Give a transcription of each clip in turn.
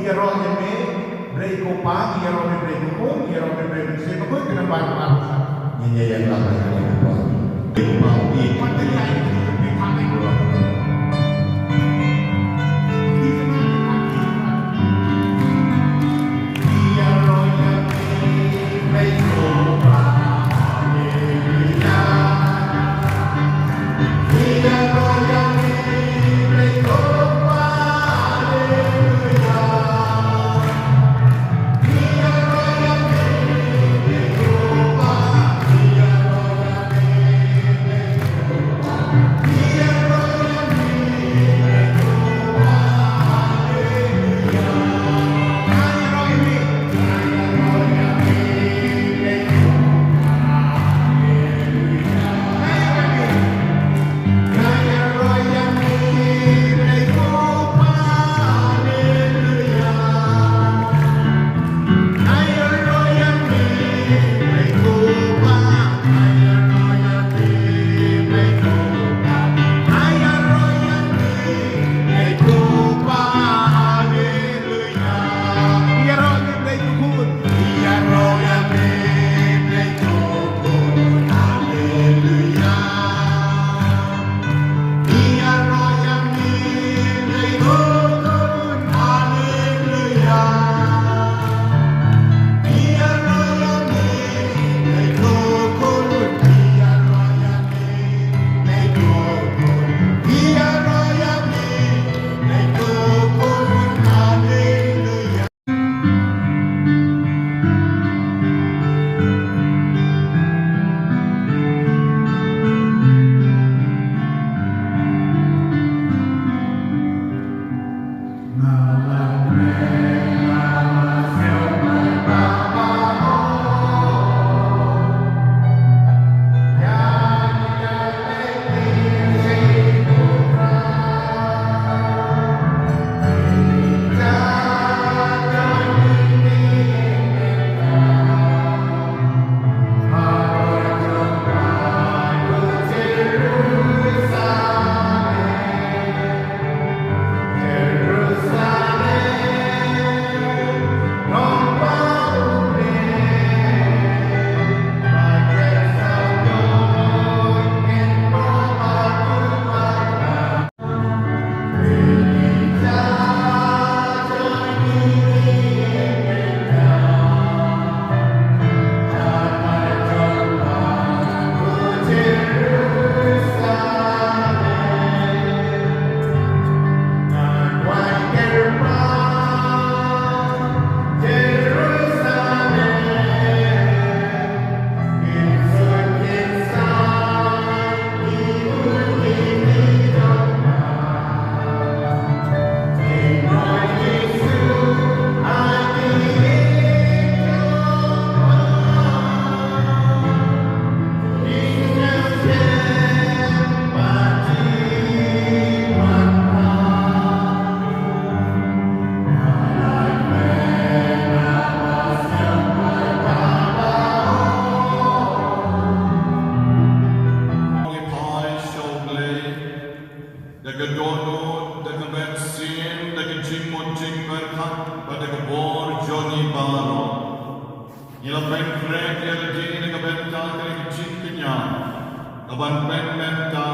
iaro yame break kyrpang iaro me break kung iaro me break Mass Bakhuid kenapa harus nyanyian lah nyanyian apa kyrpang di materi di kami Aban menta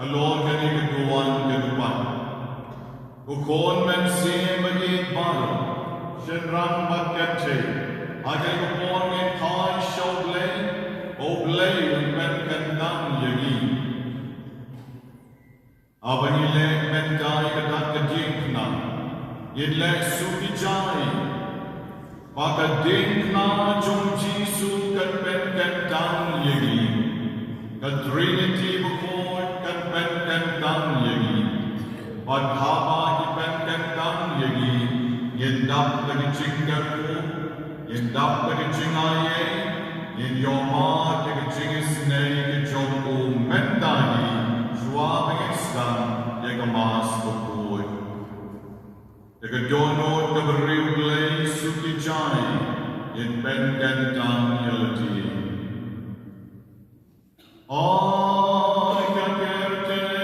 alor kani keduan kedupan. Ukon men sim bagi baru. Shenram bakete. Agai kupon in kai shoble. Oblay men kandang yagi. Abanile mentai kedak kejingna. Yidle suki jai. Maka dingna jung jisu kan men kandang yagi. Trinity Bakhuid kan pen kentang yagi, padhaba ipen kentang yagi, yendap lagi cinggaku, yendap lagi cingaye, yenyoma lagi cingisnei kejoku mentani, suami islam yaga Mass Bakhuid. Yaga dono kaberiuglay suki jai, yen pen kentang yalati. I can get it,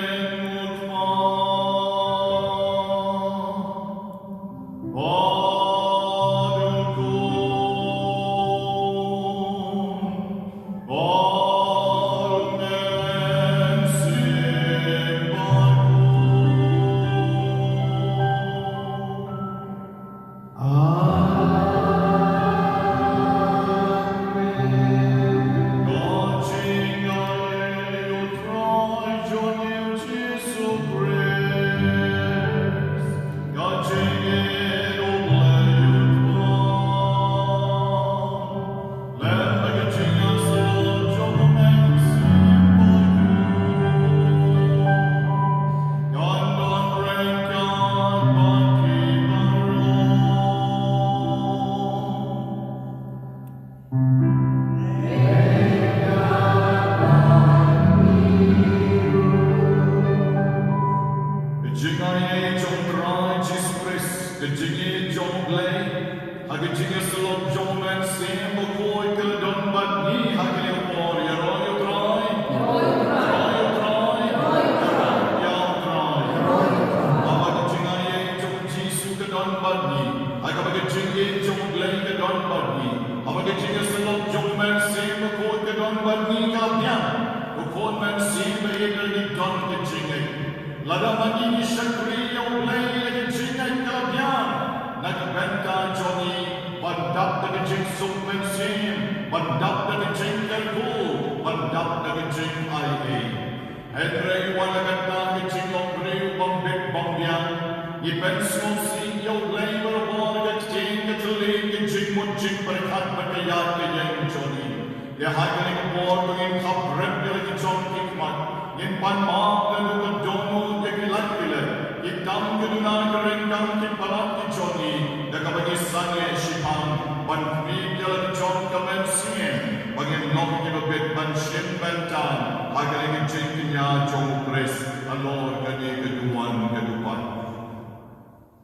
jong lay, hagajing selok jong men sim bokoi keledon badni hagil por ya royo try. Hagajing aye jong jisu kedon badni, hagajing ye jong lay kedon badni, hagajing selok jong men sim bokoi kedon badni kapian, bokoi men sim bagi don kejing. Lada magi syakri yang lay kejing kapian. Nagbenta Johnny, pandap na kajing sumpensim, pandap na kajing kalkul, pandap na kajing IA. Henry walagat na kajing lombriw bambik bambyan, ipensong si yaw labor war kajing katulig kajing munjing berkat berkayat kajing Johnny. Dia hagaling war kaging kaprep nila kajong hikmat, ngin panmaak na nukadonod kagilat kila, itam kadunay karingkang kipalat ki Johnny, nakabagi sange shipang, panpig nila John Kamensien, baging nok kinobit pansin bentan, hagaling kajing kanya Jong Pres, alor kani kaduan kadupan.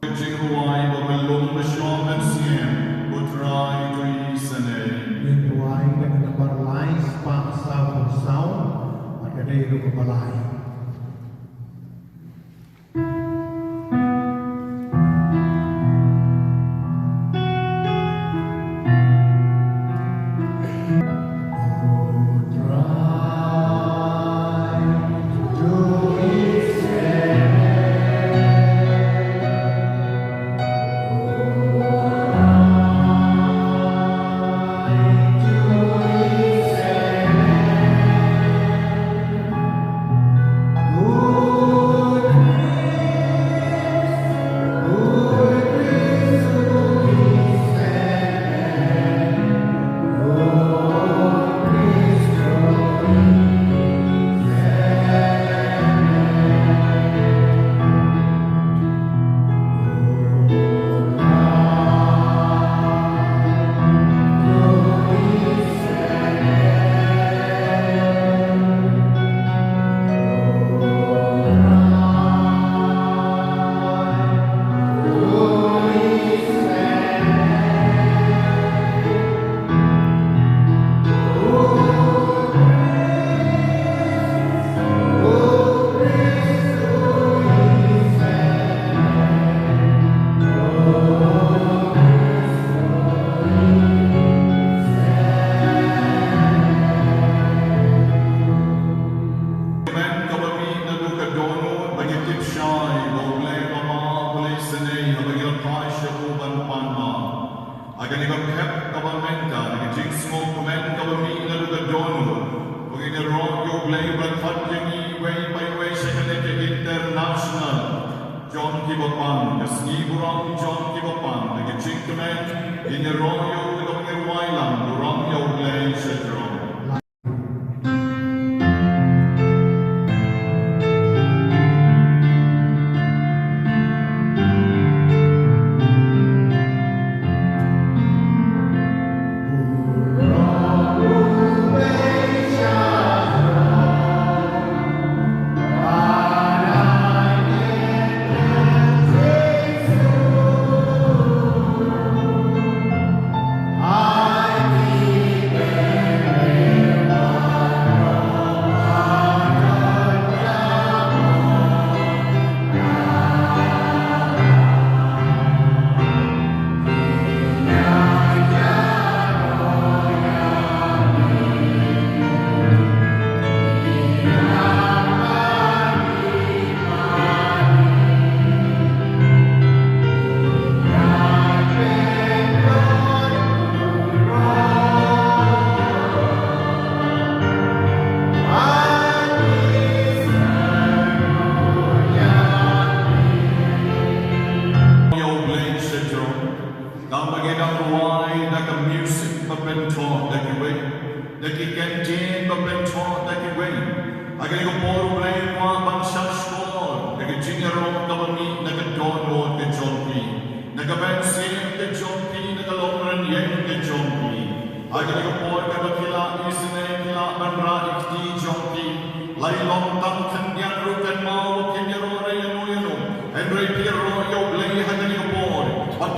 Kajing huway babalong na siya Mensien, utray to isanay. Ituay ka na nabarlais pa sa pusaw, at kadero kabalay. John Kibapang, Sngi Burang John Kibapang, naging kemen, iniroyo nagawangirwailang, burang yauglay syadron.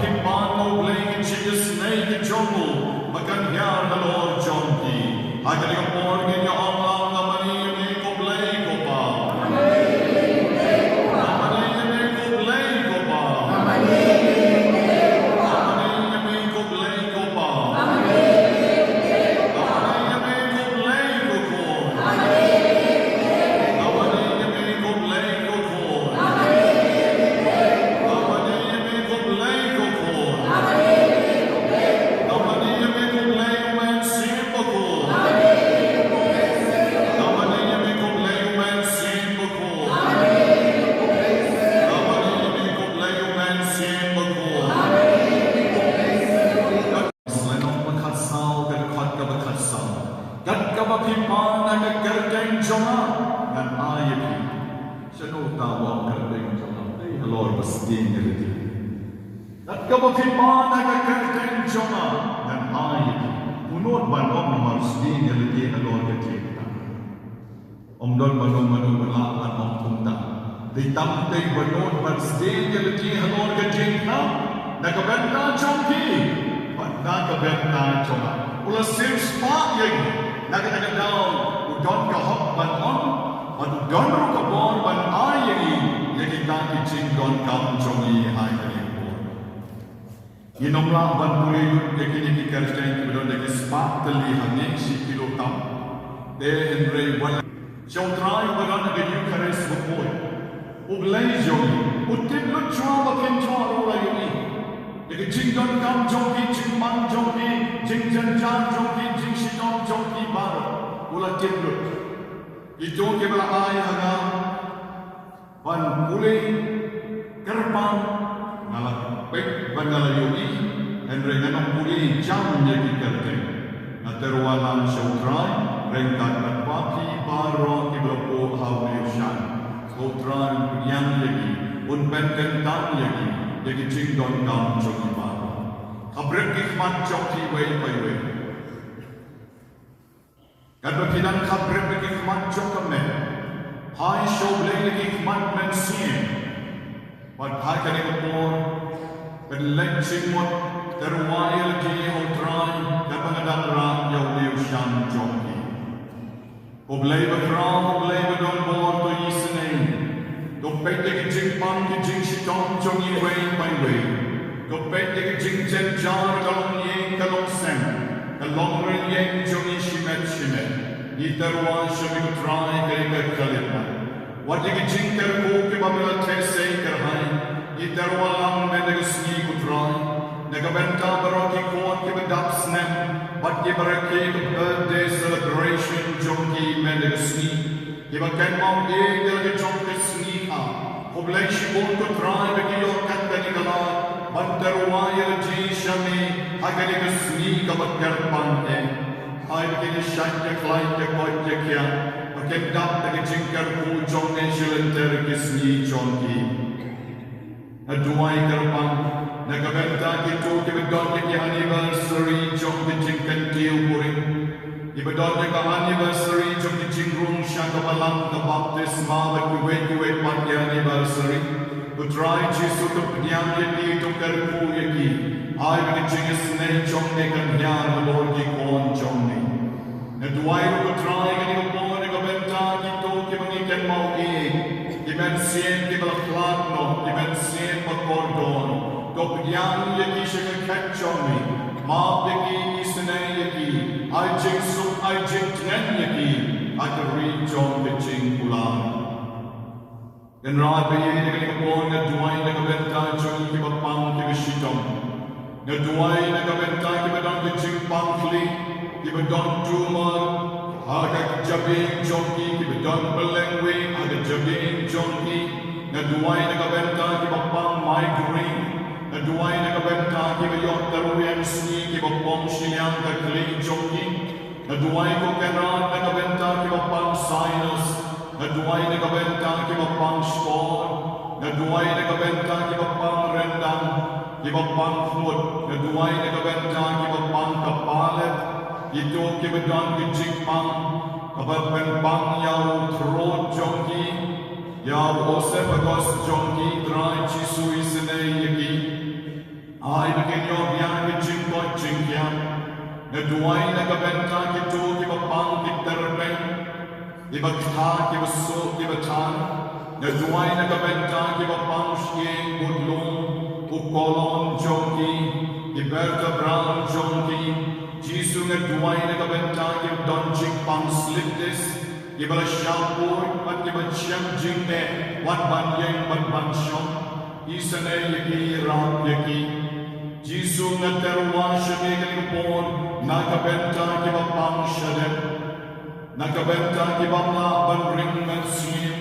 kipman mo bling Jesus sngi jomu makan hyar halor jonki agad ka por ginyo ang lang na mani ni ko blay ko pa Kapapimana ka kerten joma dan ayat punut banom marsdi ngeliti alor ketika omdon banom berlapan om punta ditamte banom marsdi ngeliti alor ketika nakabenta jomki nakabenta joma ulas sim spa yang nakadagadaw udon ka hok banon udon ro ka bon ban ayat yang kita kicing don kam jomi ayat Inomlah ban puri yakini kerjain belum lagi spak teli hanging si kilo tam. De Henry wan. Siang try beran lagi new kares berpoi. Ublay jogi. Utip lu cua bakin cua orang ini. Lagi jinggan kam jogi, jingman jogi, jingjanjan jogi, jingsidom jogi baru. Ulah tip lu. Itu kebala ay haga. Ban puli kyrpang ngalah. Baik bandar yogi, Henry nanong puli jam jadi kerja. Naterwalan syutrai, rengkat berpaki baro iblopo hawliushan. Syutrai yang lagi, unpen tan lagi, jadi cingdon kam jogi baro. Kabrek hikmat jogi way by way. Kadang kabrek hikmat jogi hai show lagi hikmat mensin. Padahal kini kepor. Berlencing mot terwayal di hotrai kapangadang ram yaw liu shan jongki. Oblay bakram oblay badon bor to yisnei. Dopete ke jing pang ke jing shitong jongi way by way. Dopete ke jing jen jar kalong yeng kalong sem. Kalong ren yeng jongi shimet shimet. Di terwa shami kutrai kari kalita. Wadi ke jing terko ke babila tese kerhai. Iterwalang menegasni kutrai, negabenta baroki kuat kibedap snap, but kibaraki birthday celebration jonki menegasni. Kibakan mau egel jonki snika, kublai shibun kutrai begiyor kata nikala, banterwaya ji shami, hagani gasni kabatkar pante. Hai begini shanya klai kekotya kya, bakendap dagi jingkar ku jonki shilenter kisni jonki. Aduai kyrpang, nakabenta kita kibedot ke anniversary jom dijingkan kiu puring. Kibedot ke anniversary jom dijingrung syakabalang ke baptisma berkuwet-kuwet pagi anniversary. Putrai Jesu ke penyang yaki tukar ku yaki. Ai begijingas ne jom ne kanyar melor ki kon jom ne. Aduai putrai ke nikapon nakabenta kita kibangikan mau Dimension kibalaklat no, dimension makordon. Dokyan yaki shaka ketchomi, ma beki isnay yaki, ay jing suk ay jing tnen yaki, at rin jom bitching pulang. Then rabi yaki kapon na duway na kabenta jong kibapang kibishitong. Na duway na kabenta kibadang bitching pangkli, kibadang tumar, agak jabing jonki kibedon pelengwe agak jabing jonki naduai nakabenta kibapang migraine naduai nakabenta kibayot taruyan sni kibapong siyang kakling jonki naduai ko kenan nakabenta kibapang sinus naduai nakabenta kibapang spore naduai nakabenta kibapang rendang kibapang foot naduai nakabenta kibapang kapalet itu kibedon kijikpang kababengpang yaw throat jonki yaw osepagos jonki dry chisu isene yaki Ai bikin yo biang ke jing ko jing kiam. Na duai na kabenta ki tu ki bapang ki terpeng. Ki bakha ki baso ki batan. Na duai na kabenta ki bapang shien budlung. Ukolon jongki. Ki berta brown jongki. Jisu na duai na kabenta ki don jing pang sliptis. Ki bala shampoo at ki bacham jing ne. Wat ban yang bat ban shong. Isane yaki ram yaki. Jisu na terwa shami kalipon. Nakabenta ki bapang shadem. Nakabenta ki bapla ban ring man slim.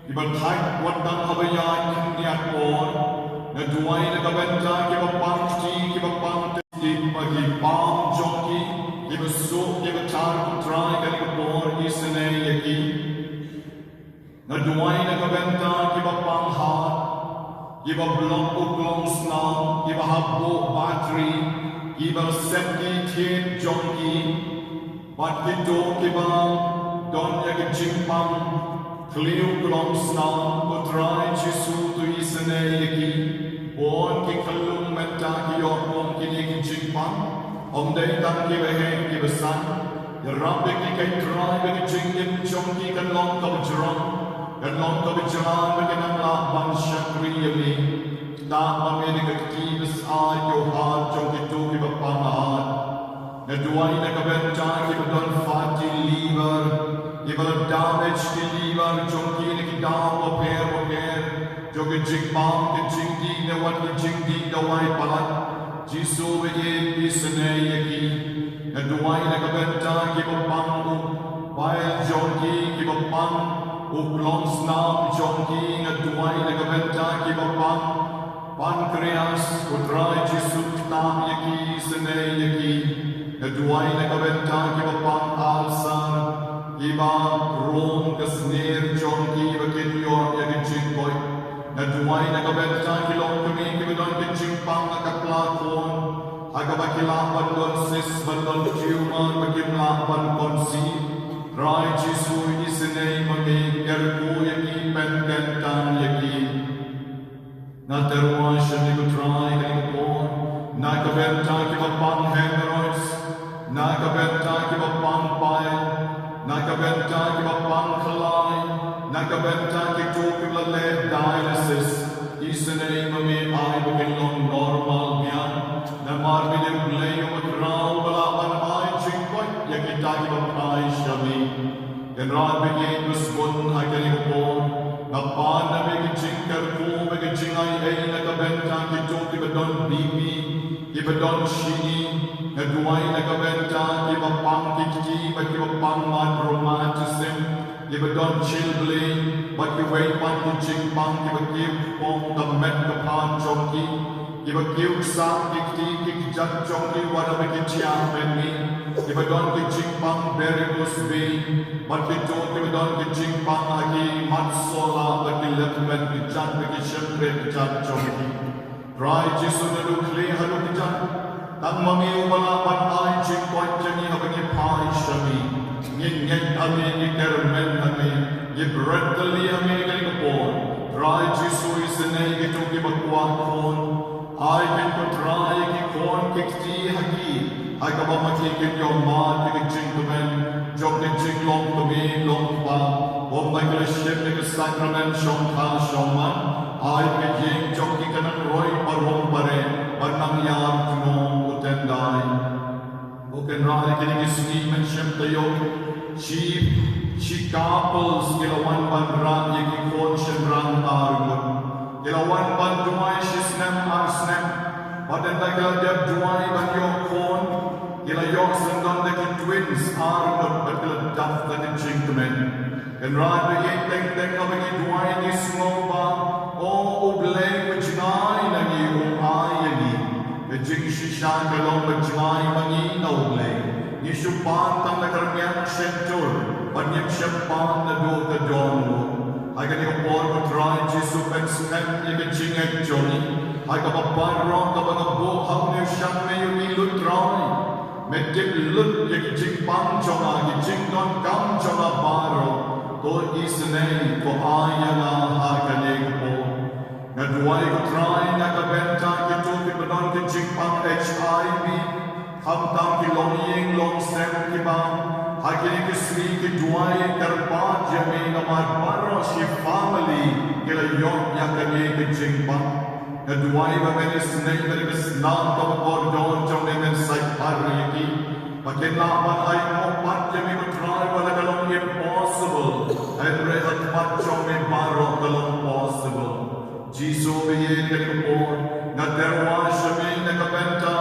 Ki bathai wadang habaya kindiat por. Na duai nakabenta ki bapang ti ki bapang ti pagi pam jongki. Ki baso ki batar kutrai kalipon isane yaki. Na duai nakabenta ki bapang hat. Iba blong uklong snang, iba habbo battery, iba sepki tien jongki, bat kito kiba don yagi jimpang, kliu klong snang, putrai Jisu tu isane yagi, bon ki kalung menta ki yokong kini ki jimpang, om day tan ki behe ki besan, yarabbe ki kay try bagi jingim jongki kan long kabajrang, kan long kabajrang bagi nang laban syakri ta mameni kakibis ay yohan jong itu ki bapamahan na duai na kabenta ki badon fatty liver ki bala damage ki liver jong ki ki daw pair jong ki jingpang ki jingdi na wat ki jingdi dawai palat Jisu ye isane yaki na duai na kabenta ki bapangu bail jong ki bapang uklong snam jong ki na duai na kabenta ki bapang Pancreas, putrai Jisu tam yaki sene yaki, na duai na kabenta ki bapang alsar, iba rom kasnir jongki bakin yor yaki jingboy, na duai na kabenta ki long kami ki badon ki jingpang akaplakon, agabakilang bandon sis bandon tumor bakin lapan konsi, rai Jisu isene magi erku yaki penkentan yaki. Na terwa shani ko try kalipon, na kabenta ki bapang hemorrhoids, na kabenta ki bapang bile, na kabenta ki bapang kalay, na kabenta ki tukula lead dialysis, isane mami ay bakilong normal biyan, na marbinim playo magraw balaban ay chingkoy, yakita ki bapay shami, yan rabigin musbun ay kalipon, Napan na may kichingkar ko, may kichingay ay nakabenta kito, ibadon bibi, ibadon shini, naduay nakabenta, ibapang kiki, ba't ibapang madromatism, ibadon chilbli, ba't iway pan kichingpang, ibagiw pong tamet kapan chongki, ibagiw sa kiki, kikijat chongki, wala may kichiyang menmi, ibadon kichingpang beribus bi, ba't ito ibadon kichingpang agi matsola, ba't iletmen kijat, bagi syempre kijat chongki. Rai Jisu na lukli halu kijat, tang mami umalapan ay chingkoy jani habagi pai shami, ngin kami ikermen kami, ibret dali kami kalikapon, Rai Jisu isenay ito kibagwakon, ay kinkotray kikon kikti hagi, ay kapamakikin yung mat kikijingkumen, jok kikijinglong kami long pa, om may kalaship ni kasakramen siyong ka siyongman, ay kikijing jok kikanan roy parong pare, panangyam tunong utenday. Bukan rai kinikisni men siyem tayo, chi couples kilawan banrang yakikon siyem rang argot, kilawan bandumay sisnem arsnem, badan tagal diap duay banyok kon, kila yok sendon deki twins argot batil daf tani jingkemen. En raad begin teng abagi duay ni smoba, o ubleng bajnay nangi ayani, bejing shishan kalong bajnay mangi na ubleng, ni syupan tang nakarmiang syentur, banyang syampan na do ka donwo. Ay kanikapor ko try Jisu pensmen ni bejingek joni, ay kapaparong kapagabo hapniw siyang mayo ilut try. Medip lut yakijing pang jonga, gijing don kam jonga baro, ko isnay ko ayana hakanig po. Ngaduay ko try nakabenta kito kipadon ki jingpang HIV hamtang ki longing long sem kibang hagini ki sri ki duay karpa jami namar paro shi family kila yok yakani ki jingpang ngaduay ba menis nay dari bisnam ka kordon jom men sai pari ki pakinlaban ay mo pat jami ko try wala kalong impossible and rehat pat jom men paro kalong possible Jisu biyen kalipon na derwa shamin na kabenta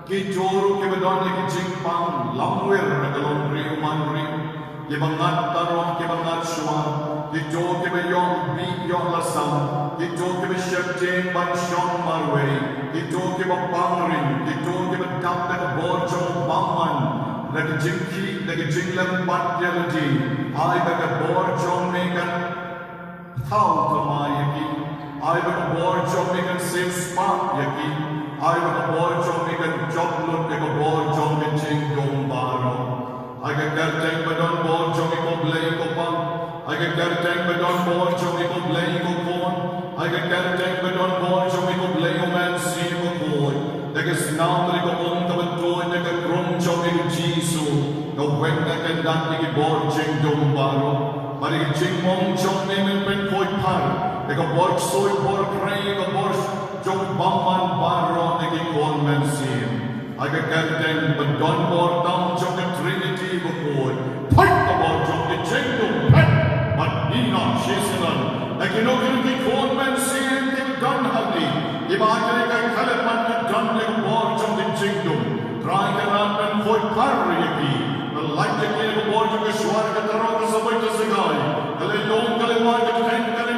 ki joro ki badon ki jingpang lamwer na kalon riu man riu ki bangat taro ki bangat shwa ki jo ki bayong bi yong lasam ki jo ki shepjeng ban shong marwe ki jo ki bapangrin ki jo ki badam na borjong bangman na ki jingki na ki jinglam patyalji ay ka borjong mekan thau kamayaki I will aboard John Megan safe spot yaki. I will aboard John Megan job look like a board John Megan Dong Baro. I can get tank but on board John Megan Blake of Bang. I can get tank but on board John Megan Blake of Corn. I can get tank but on board John Megan Blake of Man Sea of Corn. Like a snout like a home of a door like a chrome John Megan Jisu. The when I can not make a board Jing Dong Baro. But a Jing Mong John Megan Pen Point Par. Eka borg soy borg rei eka borg jong bangman baro neki konmen sim. Eka kerteng bedon borg dam jong ke Trinity bukod. Fight the borg jong ke jengdom pet. But ina shesinan. Eki no ki konmen sim ke dan hati. Iba akere ka kalepan ke dan eka borg jong ke jengdom. Try ke ratmen foy parri eki. Like ke eka borg jong ke shwar ke taro ke sabay ke segai. Kale long kale war ke tank kale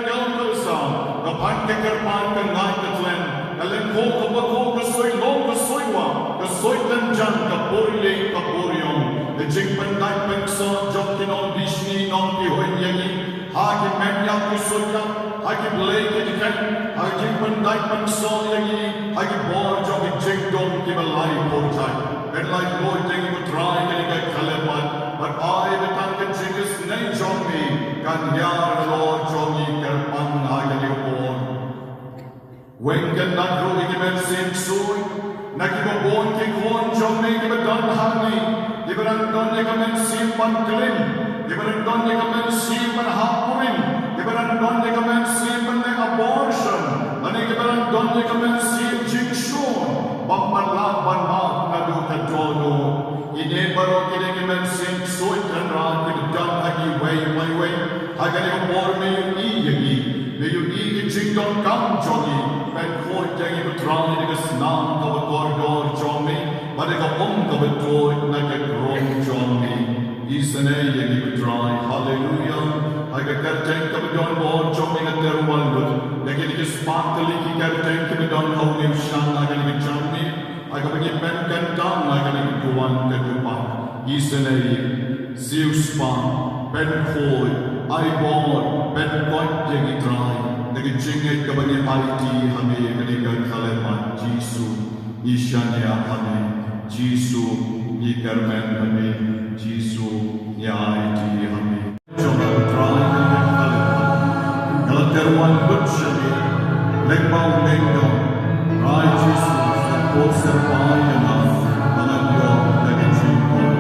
Kapan ke kyrpang ke ngai ke tlen, kalen ko kapako ke soy long ke soywa, ke soy tanjan ke purli ke puryong, ke jing pandai pengso jok kinon bishni non ki hoy yangi, haki menya ku soya, haki blay ke dikan, haki jing pandai pengso yangi, haki bor jok ki jing dom ki balai portai, and like Lord thing would try ke ke kalepan, but I the tan ke jing is nay jom me, kan yar Lord jogi kyrpang hagi When can not grow again same soy? Nakibabon ki kon jom me kibadan hani. Kibadan don again same pan klim. Kibadan don again same pan hapurin. Kibadan don again same pan abortion. Ani kibadan don again same jingshon. Pamalaban ma nadu katono. Ine baro kine again same soy kan ra kibadan hagi way. Hagani abor me yagi. May you eat jingdon kam jogi. Ben koi jangi betrani dengan senang kau berkoridor jomi, mereka kau betul nak kerom jomi. Isane yang betrai, haleluya. Agar kerjeng kau berdon bor jomi dengan terwalu, lagi di sepak kali kerjeng kau berdon kau nimshan agar di jomi, agar bagi ben kentang agar di tuan ketupat. Isane Zeus pan, ben koi, aibor, ben koi jangi try. Lagi jingit kepada IT kami ketika kaleman Jisu Ishanya kami Jisu Ikarmen kami Jisu ya IT kami jangan try kaleman kalau terwan bersyukur lekbau lekdo Rai Jisu sepuluh serpai dengan mengaku lagi jingit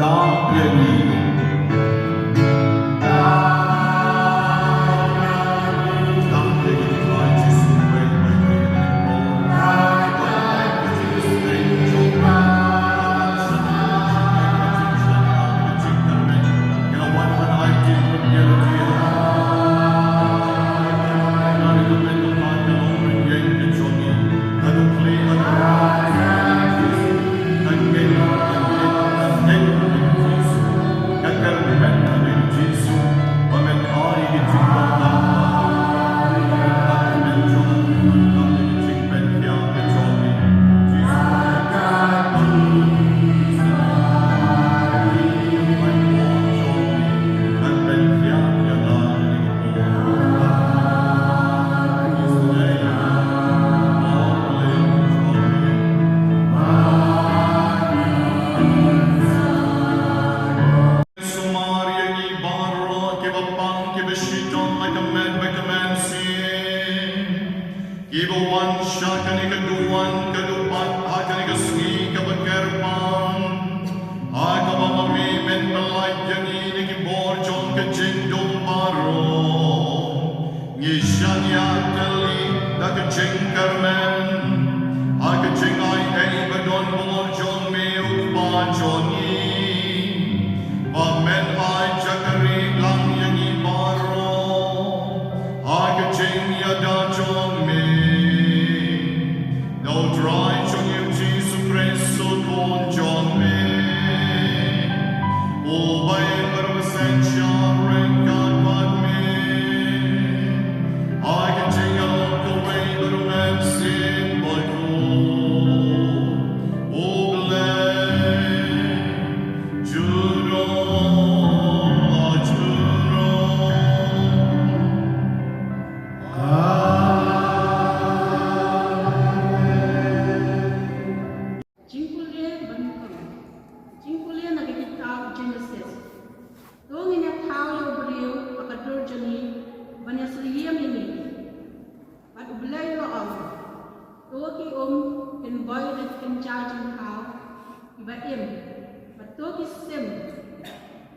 tak jadi Aduh, man kadupat akan igasni kabagkyrpang. Ay kamamamimen balay yani nagibor jong kajindong barong. Ngisyan yatali na kajing karmen. Ay kajing ay badon bor jong miyuk pa jongi. Pamen ay jakari lang yani barong. Ay kajing yada jong mi. No dry jong yung Jesus Christo kon jong mi. Ubay permasensya rengkat mat mi. Ay kajing along kaway barumen sin balko. Uglay jurong.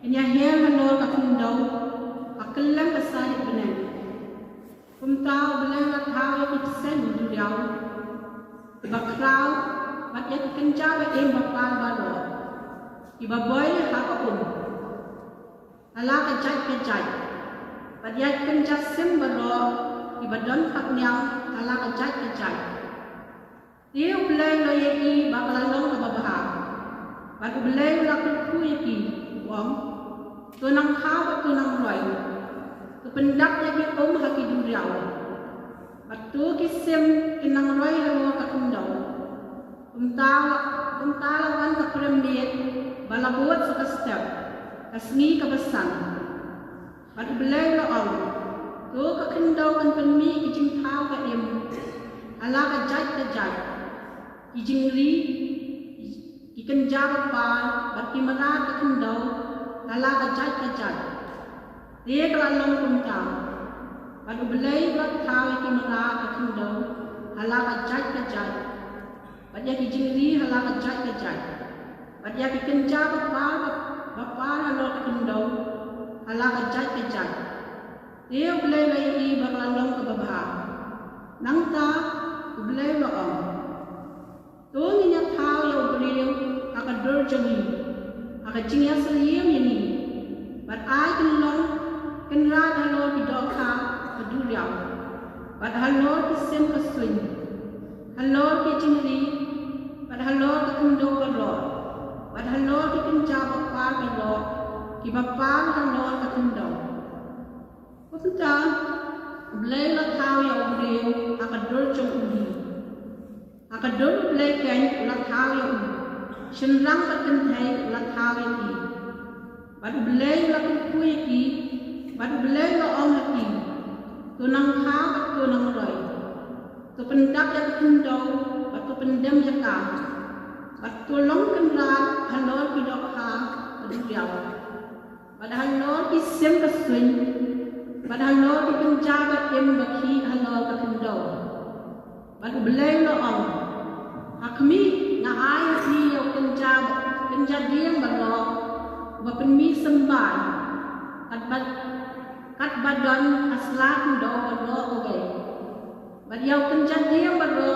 Inya hel hanol kakundau akelang kasai benar. Kumtau belang lathau yang iksen duriau. Bakrau bat yak kenja ba em bapal balo. Iba boy hakapun. Ala kajai. Bat yak kenja sim balo iba don haknyau ala kajai. Dia belang lo yaki bakalalong kababah. Bat belang lakku yaki wong. Tunang kau tunang roy, tu pendak lagi haki duriau. Batu kisim kinang roy lawa kakundau. Umtalawan kakrembiet balabot sa kastep, kasngi kabasan. Batu belay laong, tu kakundau kan penmi kijing tau ka im, ala kajat, kijing li, ikan jabat pal, batu marat kakundau. Ala kajat. Dia kelalong kumtang. Padu belai buat tahu iki merah kakundau. Ala kajat. Pada kijingri ala kajat. Pada kikenja bapa ala kakundau. Ala kajat. Dia belai lagi berlalong ke babah. Nangta belai loong. Tu minyak tahu yang beriu akadur jemi. Akajing yang seliem ini, but I can ride hello bidoka peduriau, but hello kisim keswing, hello kijingri, but hello kakundo balo, but hello kikenja bapar balo, kibapar hello kakundo. Kupunta, belai lathau yang beriu akadur jong undi, akadur belai kain lathau yang undi. Senrang berkentai ulat hawi ki, badu belai ulat kui ki, badu belai loong ki, tunang ha tunang roy, tu pendak yang kendau, batu pendem jaka, batu long kenrat halor pidok ha berduriau, badu halor ki sem keswing, badu halor ki penjaga em baki halor kendau, badu belai loong, hakmi. Na ai ni yang kenja diam balo, wapenmi sembai, kat badan aslan do balo oge. Badiau kenja diam balo,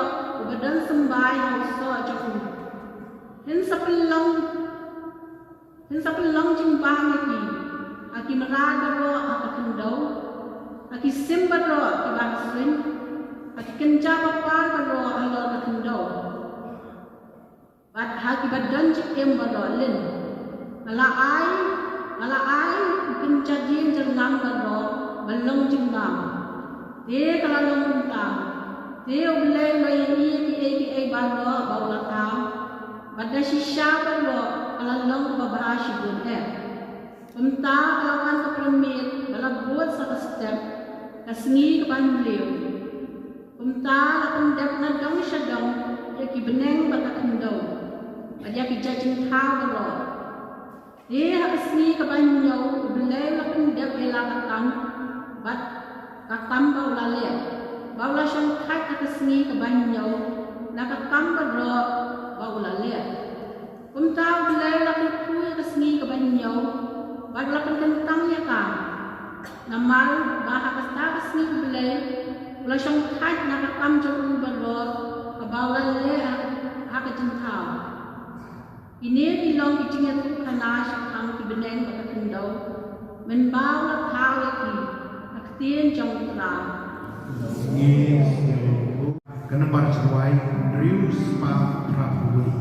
badan sembai hauso jauh. Hen sapelong jimbang lagi, aki merah balo aki kendau, aki sim balo aki bangsuin, aki kenja bapar balo halor kendau. Bat haki badan cikem balolin, malai pencajin jernam balol balong jimbang. Dia kalau longkang, dia boleh mai ki balol bawa tam. Badan sisa balol kalau long babahasi boleh. Pemta lawan kepermit bala buat satu step kasngi kepanliu. Pemta lawan dek nadong sadong dia ki beneng batak kendau. Aja kita cinta balo. Dia hasni kebanyaw belai lapan dia bela katam, bat katam baula le. Baula siyang kat hasni kebanyaw nakakam bro baula le kum tau belai la kui ka sngi ka banyo bagla kan kentang ya ka namal baha ka ta ka sngi belai ula syang khat nakakam jong bro ka baula le ha ka tintau ini dilong ijingnya tu kana syakang ki benen ka kendau men baula thau ya ki aktien jong tra Kenembar seruai Rius Mass Bakhuid.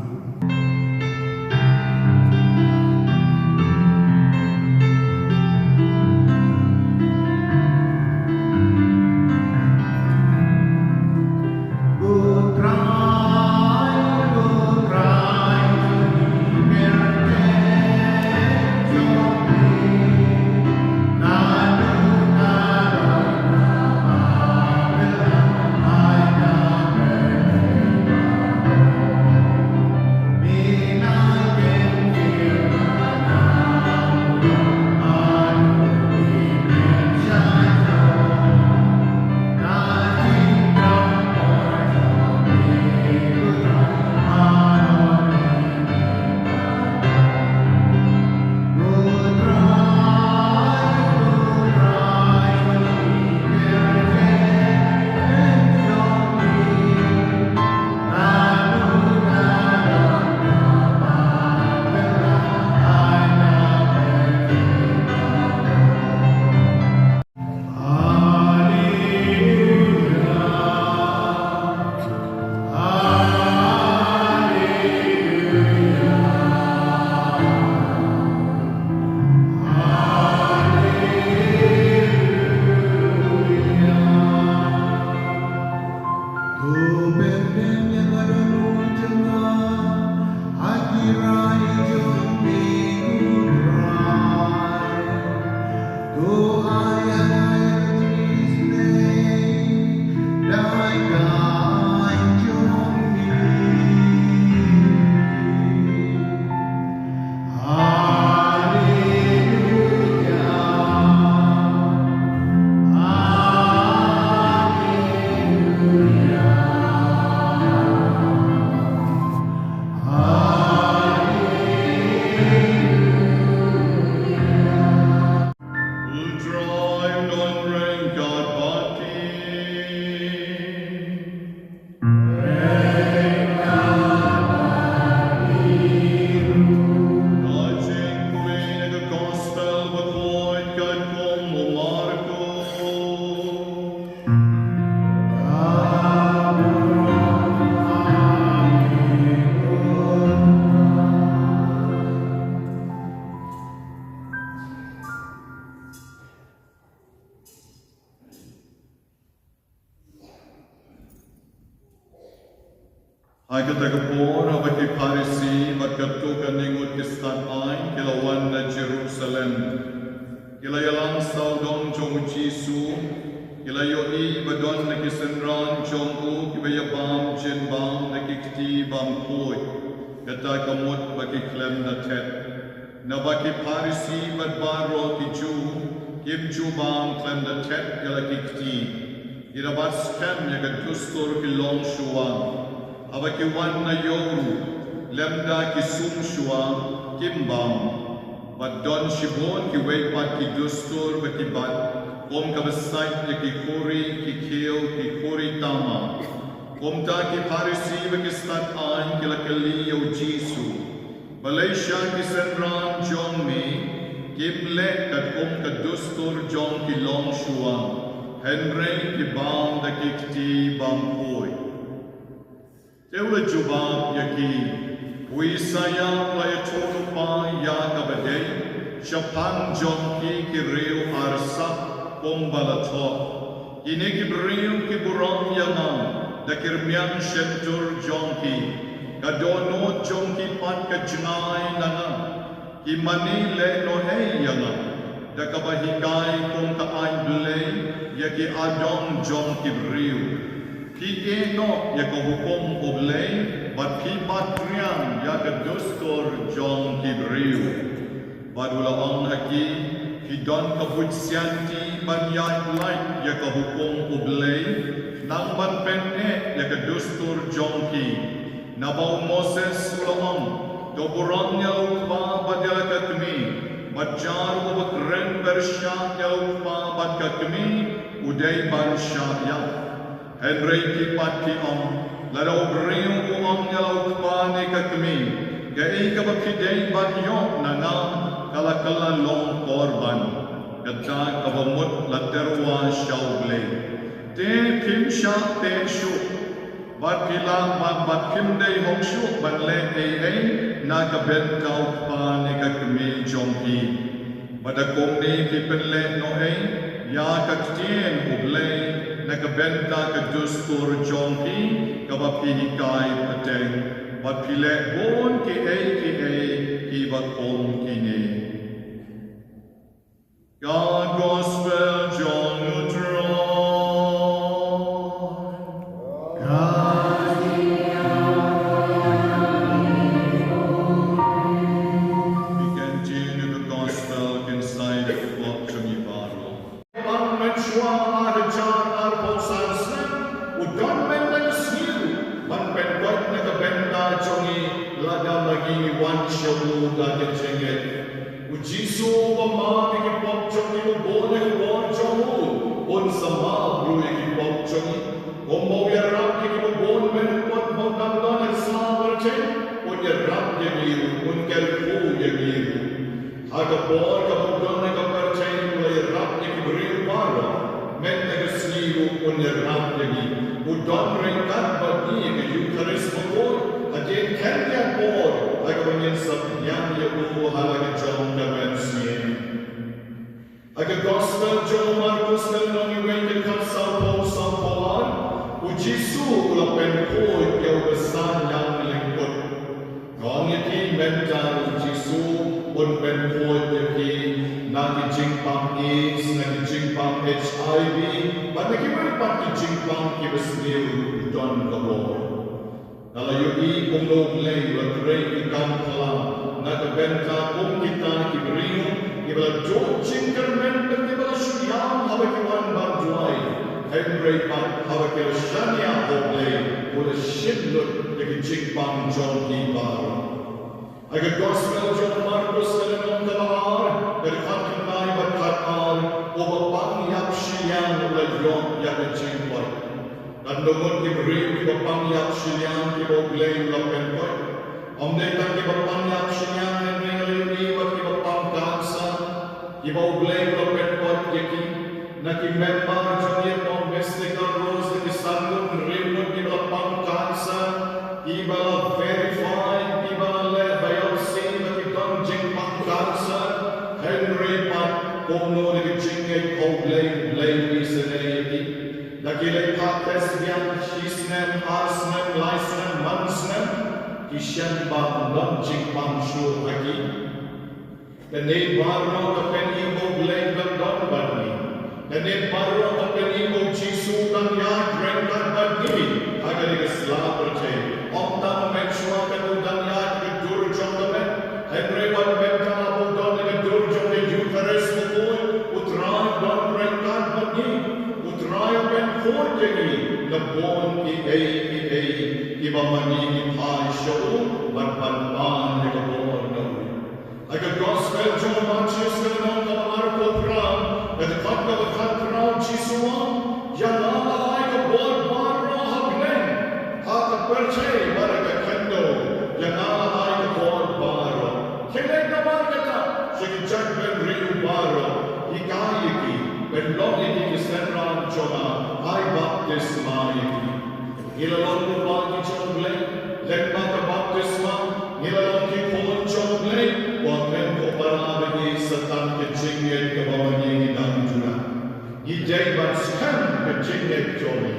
Hai katagapor abaki parisi bakatukan ningut kistan ay kilawan na Jerusalem. Kilayalang saudon jong Jisu, kilayoi badon na kisenran jong u kibayabam jenbam na kikti bam koy. Katagamot baki klem na tet. Na baki parisi badbaro kiju, kimju bam klem na tet kila kikti. Irabat skem yagadustor kilong shuang. Abakiwan na yoru, lemda kisum shua, kimbam. Badon shibon kiway pat kidustur bakibat, kom kabasait ya kikuri, kikil, kikuri tama. Kom ta ki parisi bakistat ay kilakali yaw Jisu. Balay siya kisenran jong mi, kimle kat kom kadustur jong kilong shua. Henry kibam da kikti bampoy. Teula jubab yaki, wisaya layatunu pa yakabade, Shapang jonki kiriu arsa pombalato. Inikibriu kiburam yanam, dakirmian shentur jonki, kadono jonki pat kajnai nana, kimani le nohei yanam, dakabahikai kong kaay blay, yaki adong jonki briu. Ki eno yakahukom oblay, but ki patrian yakadustor jong kibriu. Badulaang haki, ki don kaputsyanti banyat light yakahukom oblay, Kitang ban pen ya ke dustur jongki. Nabau Moses ulamam. Doburam ya ukpa badya ka kami. Majar ubakren bersyak ya ukpa bad ka kami. Uday ban syaya. Henry kipat ki om. Ladau beriung uam ya ukpa ni ka kami. Gai ka bakidai ban yok nanam. Kalakalan long korban. Kata kabamut laterwa syauble. Te kim syak te syuk. Bat kilang bat kim day hong syuk ban le ay na kaben kau pa ni kakmi jongki. Pada kong ni kipen le no ay ya kaktien uble na kaben ta kadustur jongki kabapihikay pateng. Bat pile bon ki ay bat om kini. God Gospel John Neutron. We continue the Gospel inside the book to me baro. Menchua arajan arposan sen udon men sniu man pen na kabenda jongi lada lagi wan show da jenget. Ujisu mama ki pop jongi mo bone bon jongu on sama bru ki pop jongi ombo ya rap ki mo bon men pot mo dan sa berche on ya rap ye ni on kel fu ye ni aga bor ka mo don ka berche mo ya rap ki bri paro men ka sniu on ya rap ye ni udon ren kan ba ni ki eucharist mo again can ya bor aga banyan sab yang ye ko halaga jong na bensin. Aga gospel John Marcos na nang iway kan sa Paulan, o Jisu ulapen ko yaw besan yang lingkod. Kung iti mental o Jisu unpen ko yaki nagijingpang AIDS, nagijingpang HIV, panagimay patijingpang kibasnil don kabor. Nalayoi kung loglay latray ikang kalam nagbenta kung kita kibriyo ibala jojing kermen dan ibala syuyam hawakiwan banjuay Henry pan hawakil syanya oglay ula shidlut nagijingpang jongki baro. Aga gospel John Marcos kalinong kalahar nagkakinay batakar o mapangyap syuyam ula yon yakajingpay. Nandungon kibrim kibapangyap silyang kiboglay lapen koy. Omdetan kibapangyap silyang nenengaliw iwat kibapangkansa kiboglay lapen koy yaki nakimembar jangir mong mystical rose na kisandun rinod kibapangkansa kiba verified kiba lebayalsin na kitong pangkansa Henry Pat Kono na kijingay koglay blay isanayaki Nakilay kates diyan sisnem, arsnem, laisnem, mansnem, kisyan bang damjing pangsyo hagi. Kanay baro kapen imo blay gandang bani. Kanay baro kapen imo Jisu kang yadren kang bani. Agad ikaslaperte. Omtang mensyua katudang yad kadurjong kamen. Henry wan benta abudon kadurjong ka Eucharist mukuy. Utray don rengkan bani. Utray ben Fortegi, the born Ibamani, Pai Show, but Ban, the born no. Like a gospel, John Manchester, and the Marco Brown, and the cut of a cut crown, Chisua, Yanala, like a born Barro, Haglen, Haka Perche, Baraka Kendo, Yanala, like a born Barro, Kelek the Markata, Shaki Jack Ben Rio Barro, Hikayaki, when Lodi is then round Jonah. I baptisma iti. Ilalong ko bagi jongle, legma ka baptisma, ilalong ki pohon jongle, wag men ko parabagi sa tan ke jingget ke bawani ng juna. Ijay batskan ke jingget jongle.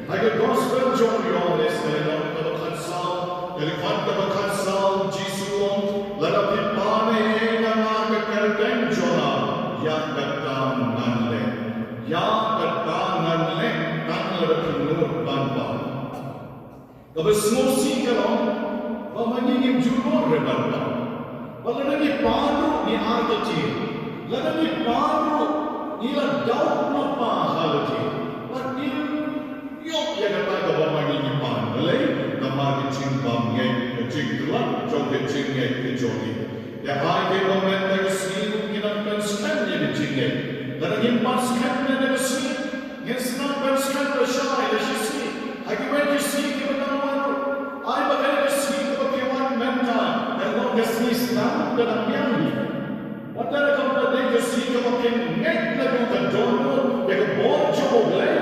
Aga gospel jongle ones na ilang kabakatsaw, ilikwan kabakatsaw, Jisuong, lalapit pane na nga kakarteng jona, yak katang nanle. Yak katang nanle, tanglaratunur banban. Kabas ngosi kalong, pamangingim juror rebanban. Wala ni paru ni argati, wala ni paru ila daw na pa halati. But yok ya kata ke bawah ini pandai, nama kecing bangke, kecing gelap, jauh kecing kecori. Ya hari momen dari sini kita penskan ya kecing, dan ingin paskan dari sini, yang senang penskan bersama dari sini. Akibat sini kita tahu, ay bagai sini kita kewan mental, dan orang sini senang dalam yang ini. Wadana kapatid kasi kapag net na yung kadono, yung borjo mo lay,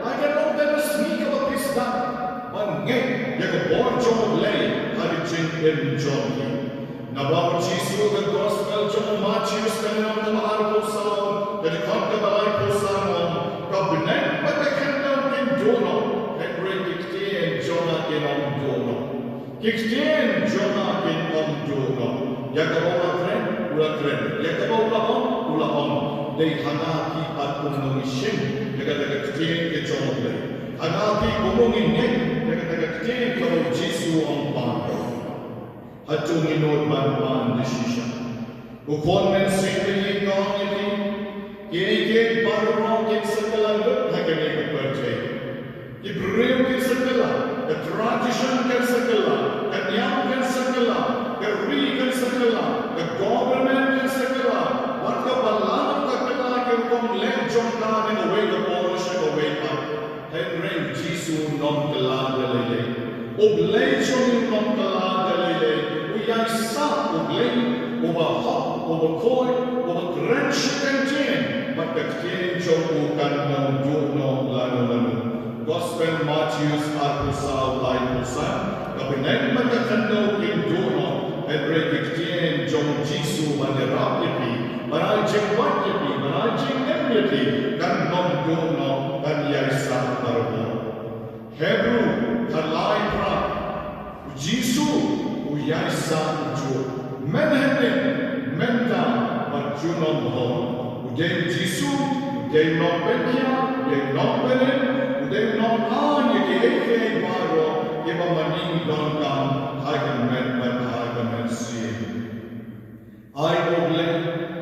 ay ganong danas ni kapag pista, mangit yung borjo mo lay, haricin enjoy. Nabaw Jisu the gospel John Matthews kanang namaar po sa dari kagkabalay po sa kabinet pagkakandang kindono, Henry Kiktian Jonah kinong dono. Kiktian Jonah kinong dono. Yagabaw ulat keren, yagabaw ulah dari hanaki at umungishin, yagadaga kiktian kechong lay. Hanaki umungin yagadaga kiktian karo Jisu ang pangko. Hatung inod man desisyon. Ukon men singli ngong ini, kini barong kin sekalang hagani kepercay. Ibrahim kin sekalang, the tradition kin sekalang, the nyam kin sekalang, the re kin sekalang, the government kin sekalang. What the balang kakala kin kong lejong ka in a way the Polish in a way up. Henry Jisu non kalang dalile. Oblejong non kalang dalile. Yang sah ublay, ubahok, ubakoi, ubakrenshkentin, magkaktin jong ukan ng duno lano. Gospel Matthews arpusaw pusan, kabinet magkakando kin duno, at rekiktin jong Jisu manirapipi, manajing watipi, manajing emyati, kan ng duno, kan yang sah barbo. Hebrew, kalay pra, Jisu, uyay sa ujo, menhene, menta, magjunon ho. Uday Jisu, uday non benkia, uday non benin, uday non anya ki eke baro, iba maning don kam, hagan men sin. Ay oble,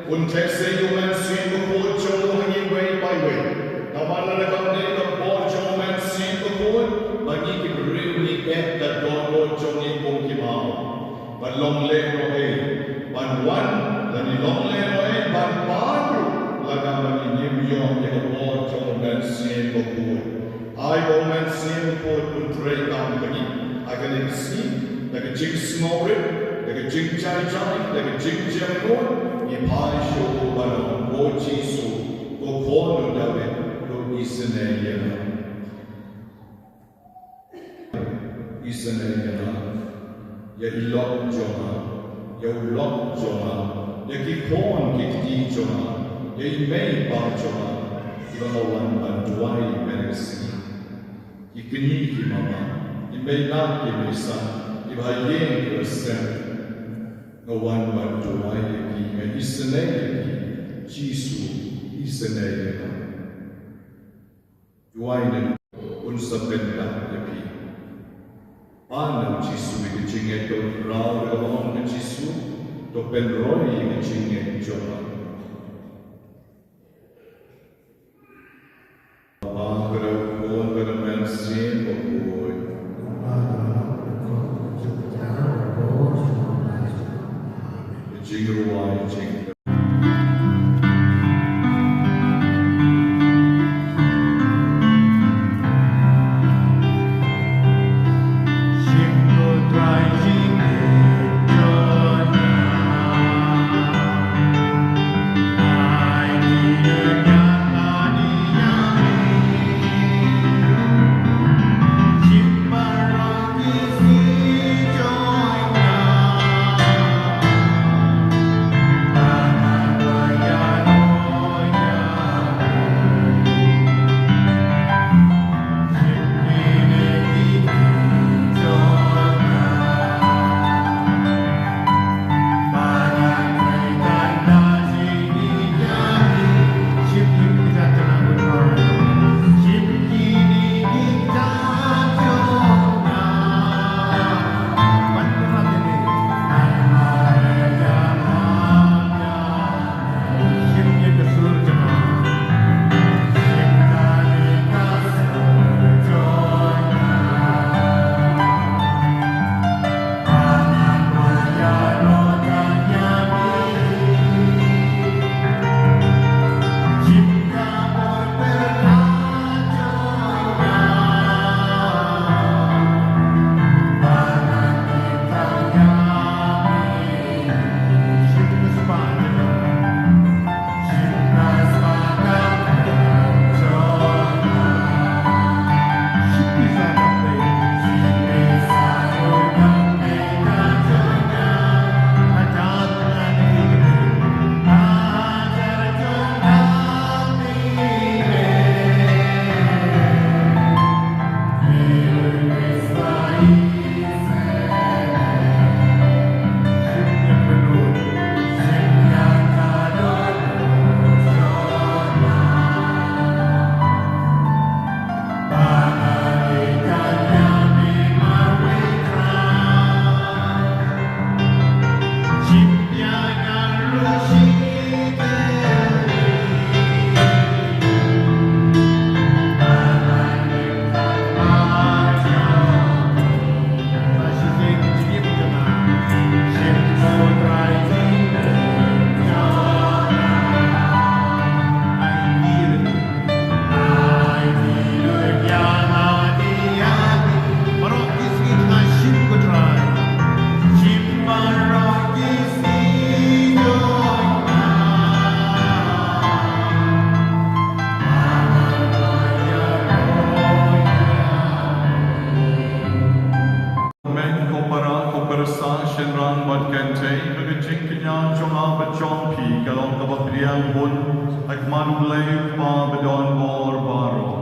untek se men sin bukod jong hangi way by way. Kamala na kam de kam bor jong men sin bukod, magi ki brini et da dono jong ikong kimao. Ban long le no e, ban wan, lani long le no e, ban padu, laga mani nimyo ye bor jong men sin bukod. Ay bo men sin bukod untre kam bani, agan si, daga jing smore, daga jing chai, daga jing jemon, ye pai sho bano, bo Jisu, go kono dawe, go isene yena. Isene yena. Ya ilok joma, ya ulok joma, ya kikon kikti joma, ya imei bar joma, iba ngawan bantuai meresi. Ikini kimama, imei nak kimisa, iba yen kersen, ngawan bantuai yaki, ya isene yaki, Jisu isene yaki. Duai unsa benda yaki. Paano Jisu ikicingin to raw rawang na Jisu to penroy ikicingin Joma. Pagkaraw ko ang kanaman sin o buhay. Ikicing ruway, ikicing berasa shenran bat kente begecing kenyan jonga bacong pi kalong kabapriang hun akman lay pa bedon bor baro.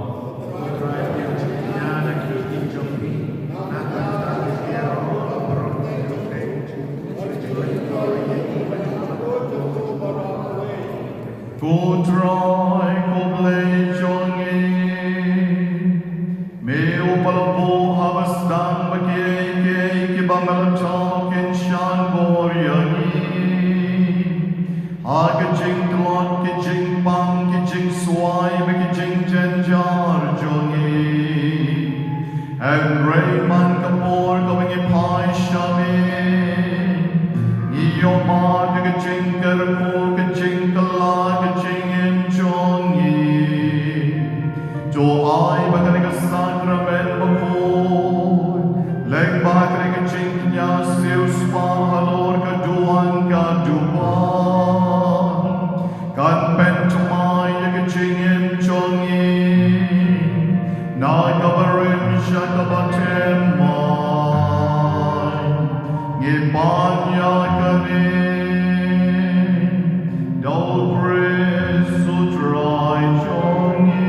Cô trai cô lê jongi meu palapo habastan bakie ke bangal talkin shan boryani aga jing tlot ke jing pang ke jing swai ke jing janjar jongi and rayman kapor going pai shami iyo ma ke jing karko ke jing kala ke jing enjongi jo ai bagaling sakramen bakhuid leg bagaling jingnya seus pahalor keduan kaduan kan pentumai ke jingin jongi na kabarim shakabatem mai ngibanya kani dol pres sutrai jongi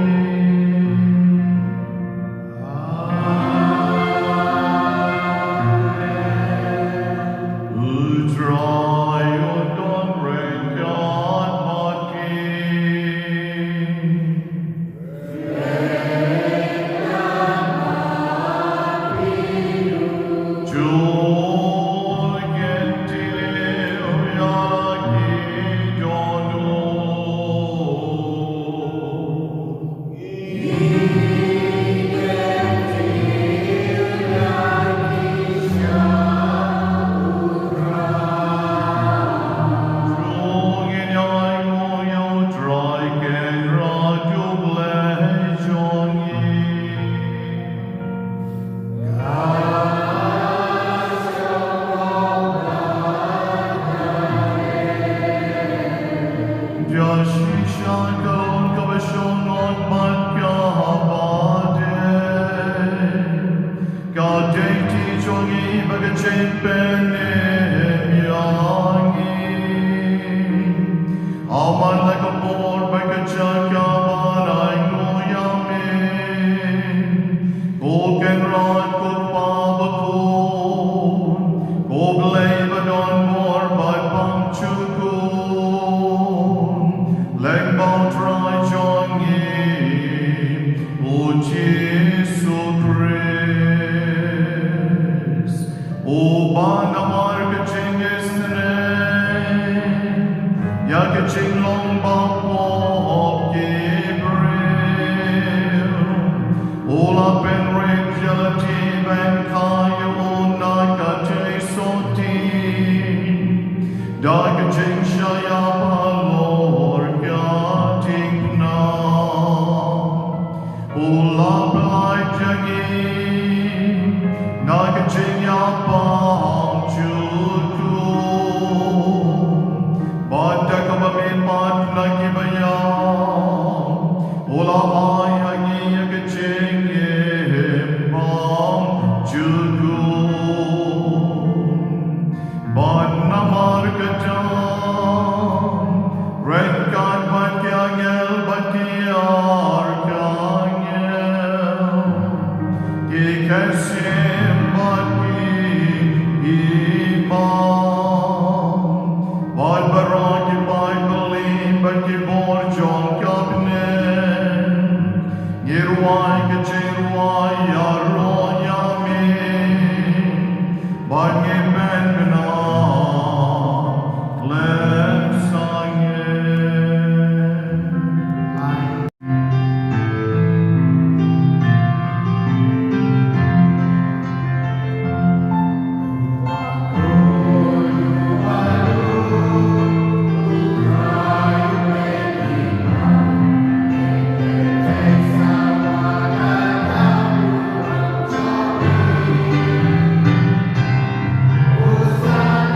Hosanna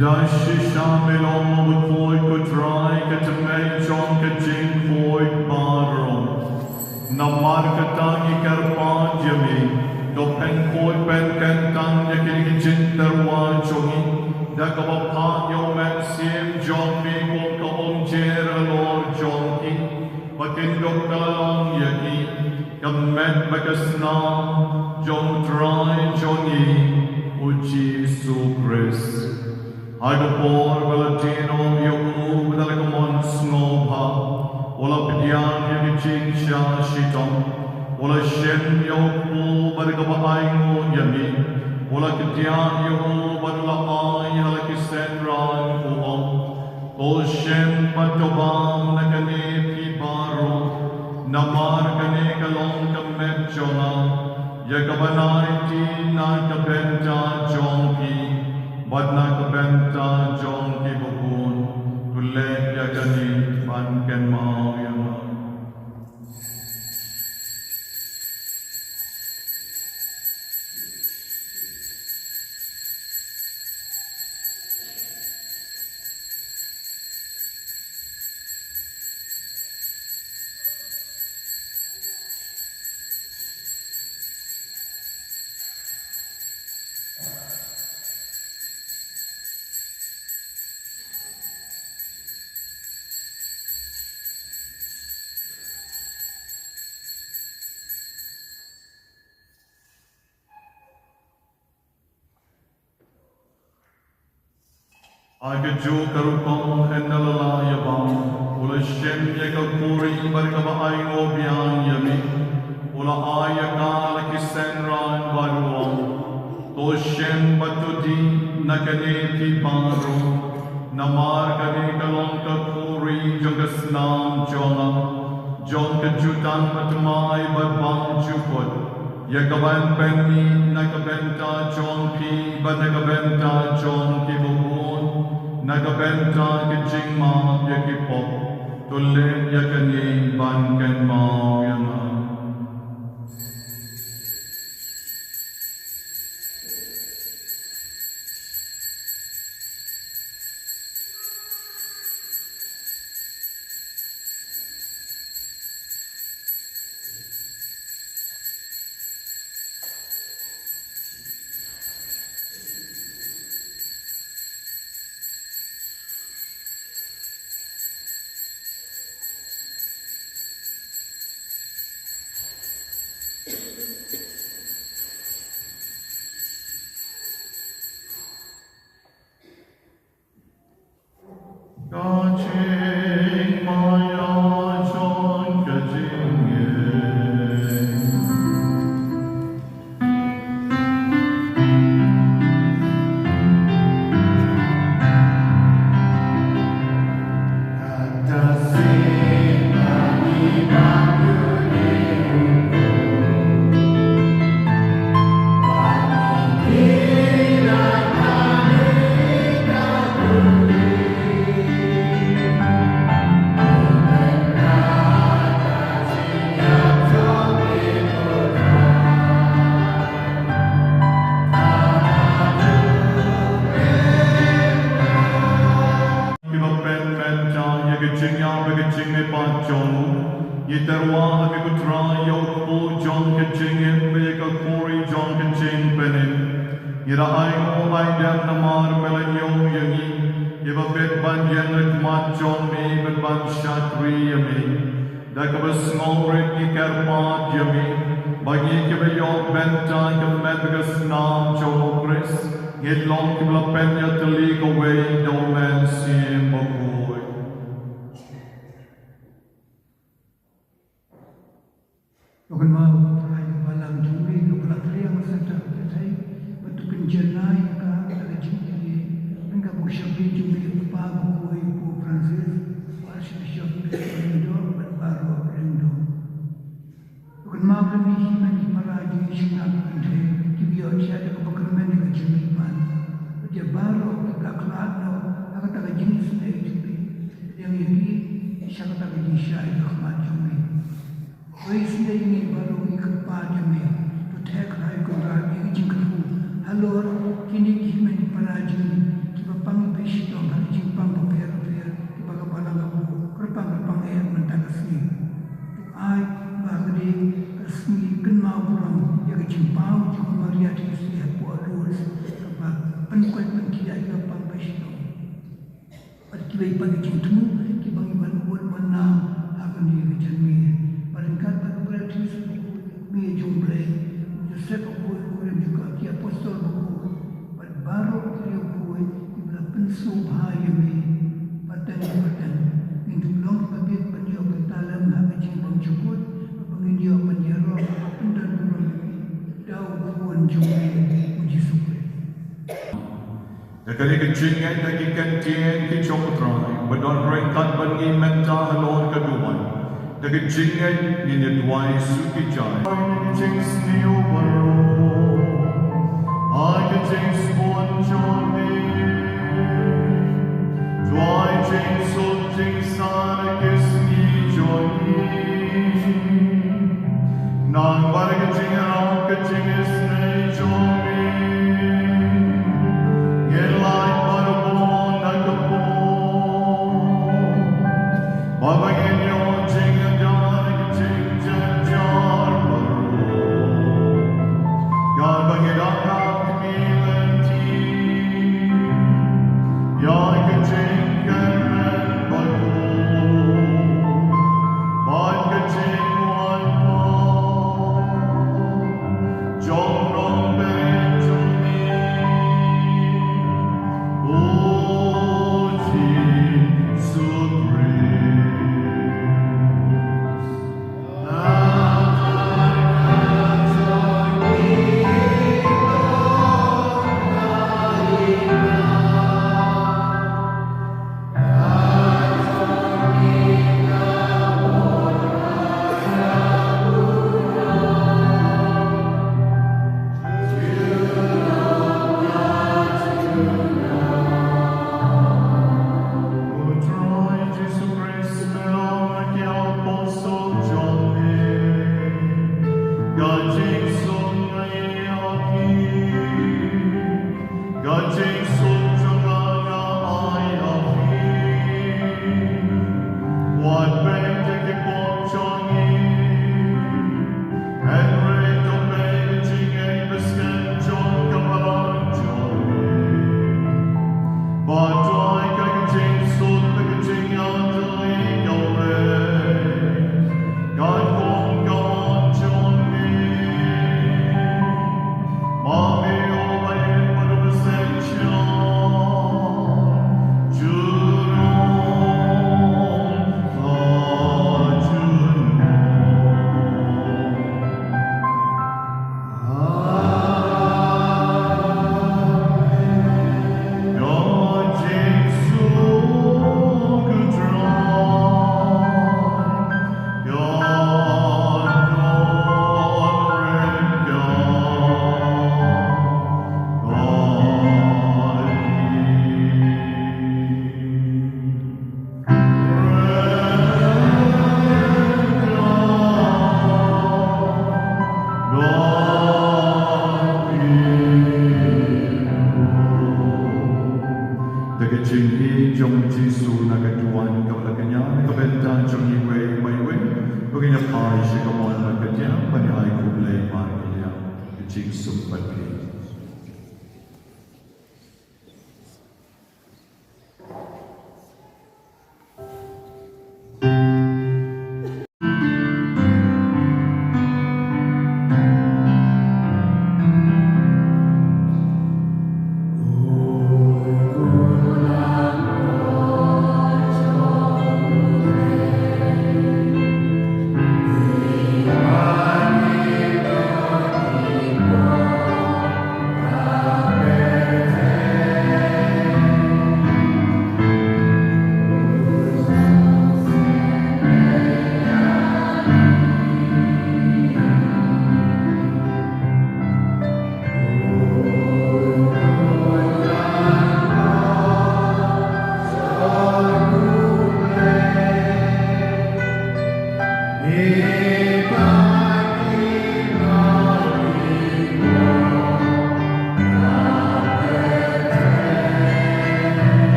Dashisha melom bakhuid kutrai katamay chon kajing khoid barom. Namar katangi kyrpang jami. Dopen khoid pen kentang yakin jintarwa chongi. Dakabapa yomen sim jongi kong kaong jera lor jongi. Pakindok kalang yaki. Kamet bakasna jong trai jongi. Uji Jesu Christ. Agapor Valatino Yomu Vidalakamon Snobha, Ola Pidian Yamichin Sha Shitom, Ola Shem Yoku Badagabaingo Yami, Ola Kitian Yomu Badala Ay Halakisenran Uom, Ol Shem Patobam Nakane Pibaro, Namar Kane Kalong Kamet Jona, Yakabanai Ti Nakabenta Jonki, Badna kabenta jong ki bukun, tulek yakani ban ken mau yama. Agaju karupang enalala yabang, ula shem yakakuri barkaba aingo biang yami, ula ayaka lakisenran baruang, to shem batudi nakane piparu, namar kane kalong kakuri jogasnam jonga, jong kajutan matumay badbang jupot, yakaban penni nakabenta jong pi badakabenta jong kibukun, Nakabenta kijing ma yakipop, tulle yakani ban ken mau yama. Kajing maya chon kajing Yiterwa Hamikutra Yokpo John Kitching Vega Kori John Kitching Penin Yira Aimo Aidam Namar Melanyo Yangi Yiva Bet Ban Yenek Mat John Me Bet Ban Shatri Yami Dakabas Ngomrit Ni Kerpat Yami Bagi Kibayo Benta Kamedagas Nam Jo Chris Yidlong Kibla Penya Talik Away Domen Sim Bakhuid Bukan mau hanya malam juli keberat yang sedang terjadi bentuk jenai ka ada juli enggak mau syabi juli apa buku ibu Francis masih syabi Indo baru Indo bukan mau kami himan para di sini Indo kibio ada kebekerman dengan juli pan dia baru kita kelano akan tak jenis juli yang ini siapa tak jenis syai rahmat juli Waisida ini baru ikut pada me, putek hai kau lagi jingkau. Halor kini kini para jing, kita panggil play pagi temu ki bang ban buat benam akan dia kerja ni barangkali pada berarti me jumlah Joseph buat juga ki apostol buku baru dia buat di belakang subhaya me patan itu belum kabit pendiam bentalam habis bang cukup pengindia penjara dan turun daun buan jumlah puji syukur. Kali kejingan lagi kantian ke jomtrai, badon rekat bagi menta halon kedua. Kejingan ini dua suki jai. Kejing sniu baru, kejing spon joni. Dua jing sun jing sana kesni joni. Nang bar kejing rau kejing snei joni.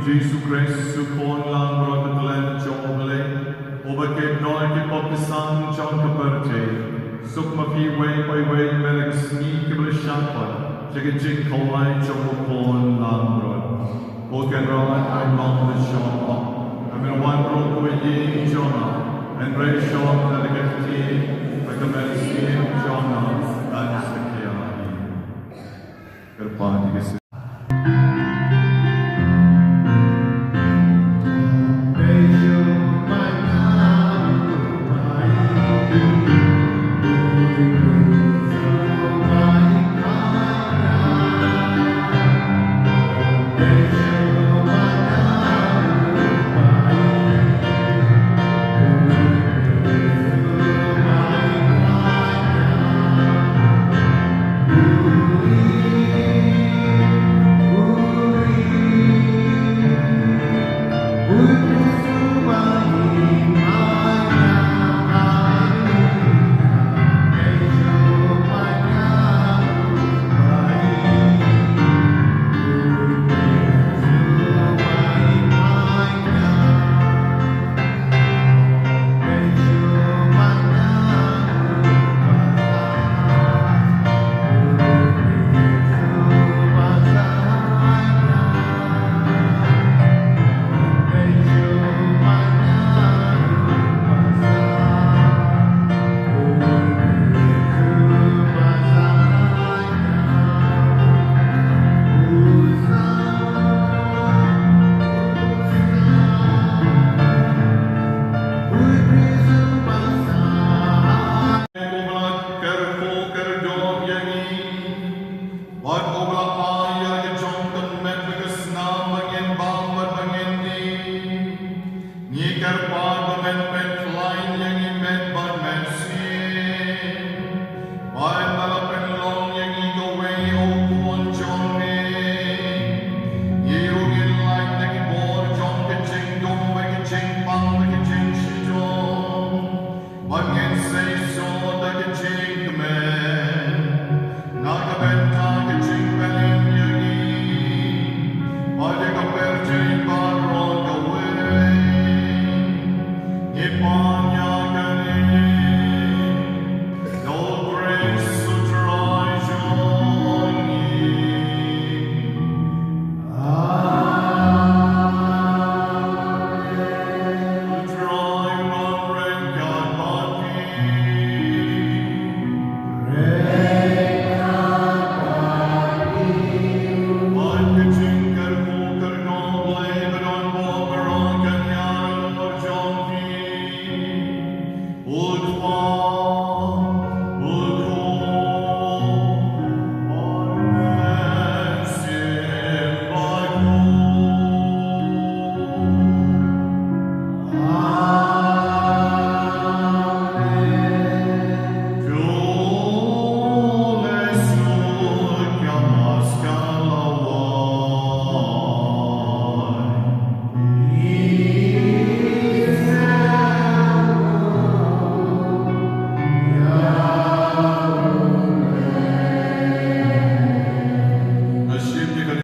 Jesu Christ kon lang brotelen jongle obaket noy ke popisang jon kaperte suk ma fi way melag sni ke brishampa jege jing kawai jon kon lang brot o ken ron I long the shop I mean one bro ko ye jona and pray shop that the I commence Jona and Sakia.